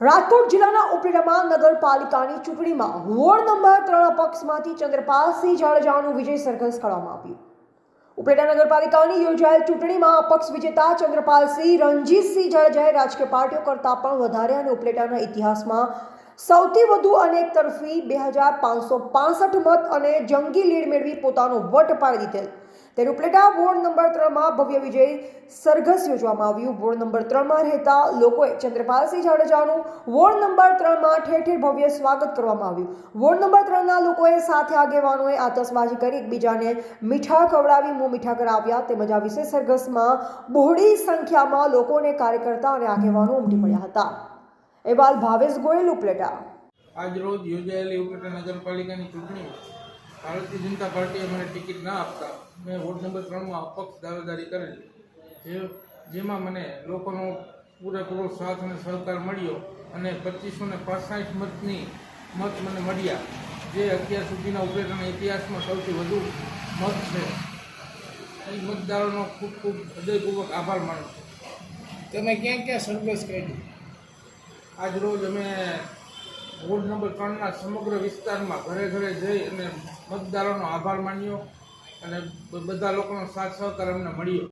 રાજકોટ જિલ્લાના ઉપલેટામાં નગરપાલિકાની ચૂંટણીમાં વોર્ડ નંબર 3 અપક્ષમાંથી ચંદ્રપાલસિંહ જાડેજાનું વિજય સરઘસ કરવામાં આવ્યું। ઉપલેટા નગરપાલિકાની યોજાયેલ ચૂંટણીમાં અપક્ષ વિજેતા ચંદ્રપાલસિંહ રણજીતસિંહ જાડેજાએ રાજકીય પાર્ટીઓ કરતાં પણ વધારે અને ઉપલેટાના ઇતિહાસમાં સૌથી વધુ અને એકતરફી 2565 મત અને જંગી લીડ મેળવી પોતાનો વટ પાડી દીધેલ। ત્યારે ઉપલેટા વોર્ડ નંબર 3માં ભવ્ય વિજય સરઘસ યોજવામાં આવ્યું। વોર્ડ નંબર 3માં રહેતા લોકોએ ચંદ્રપાલસિંહ જાડેજાનું વોર્ડ નંબર 3માં ઠેર ઠેર ભવ્ય સ્વાગત કરવામાં આવ્યું। વોર્ડ નંબર 3ના લોકોએ સાથે આગેવાનોએ આતશબાજી કરી એકબીજાને મીઠા ખવડાવી મોં મીઠા કરાવ્યા। તેમજ આ વિશેષ સરઘસમાં બહોળી સંખ્યામાં લોકોને કાર્યકર્તા અને આગેવાનો ઉમટી પડ્યા હતા। અહેવાલ ભાવેશ ગોયલ, ઉપલેટા। આજ રોજ યોજાયેલી ઉપલેટા નગરપાલિકાની ચૂંટણીમાં ભારતીય જનતા પાર્ટીએ મને ટિકિટ ના આપતા મેં વોર્ડ નંબર 3માં અપક્ષ દાવેદારી કરેલી, જેમાં મને લોકોનો પૂરેપૂરો સાથ અને સહકાર મળ્યો અને 2565 મત મને મળ્યા, જે અત્યાર સુધીના ઉપલેટાના ઇતિહાસમાં સૌથી વધુ મત છે। એ મતદારોનો ખૂબ ખૂબ હૃદયપૂર્વક આભાર માનું છું। તમે ક્યાં ક્યાં સરઘસ કાઢી? આજ રોજ અમે વોર્ડ નંબર 3ના સમગ્ર વિસ્તારમાં ઘરે ઘરે જઈ અને મતદારોનો આભાર માન્યો અને બધા લોકોનો સાથ સહકાર અમને મળ્યો।